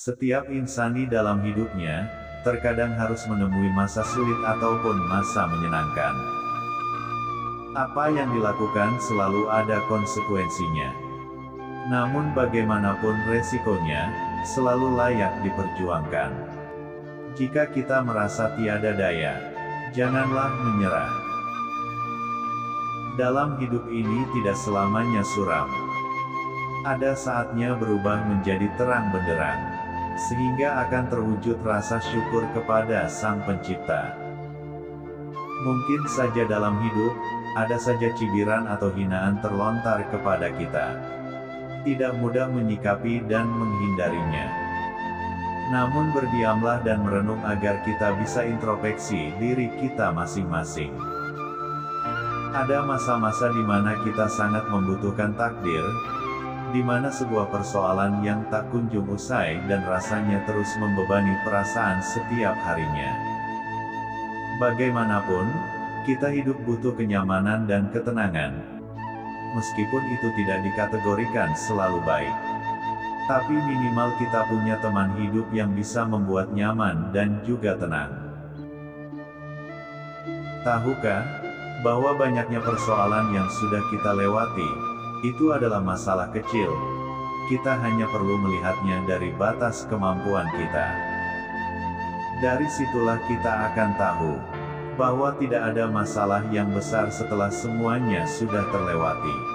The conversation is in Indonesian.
Setiap insani dalam hidupnya, terkadang harus menemui masa sulit ataupun masa menyenangkan. Apa yang dilakukan selalu ada konsekuensinya. Namun bagaimanapun resikonya, selalu layak diperjuangkan. Jika kita merasa tiada daya, janganlah menyerah. Dalam hidup ini tidak selamanya suram. Ada saatnya berubah menjadi terang benderang, sehingga akan terwujud rasa syukur kepada Sang Pencipta. Mungkin saja dalam hidup, ada saja cibiran atau hinaan terlontar kepada kita. Tidak mudah menyikapi dan menghindarinya. Namun berdiamlah dan merenung agar kita bisa introspeksi diri kita masing-masing. Ada masa-masa di mana kita sangat membutuhkan takdir, di mana sebuah persoalan yang tak kunjung usai dan rasanya terus membebani perasaan setiap harinya. Bagaimanapun, kita hidup butuh kenyamanan dan ketenangan. Meskipun itu tidak dikategorikan selalu baik. Tapi minimal kita punya teman hidup yang bisa membuat nyaman dan juga tenang. Tahukah bahwa banyaknya persoalan yang sudah kita lewati, itu adalah masalah kecil. Kita hanya perlu melihatnya dari batas kemampuan kita. Dari situlah kita akan tahu bahwa tidak ada masalah yang besar setelah semuanya sudah terlewati.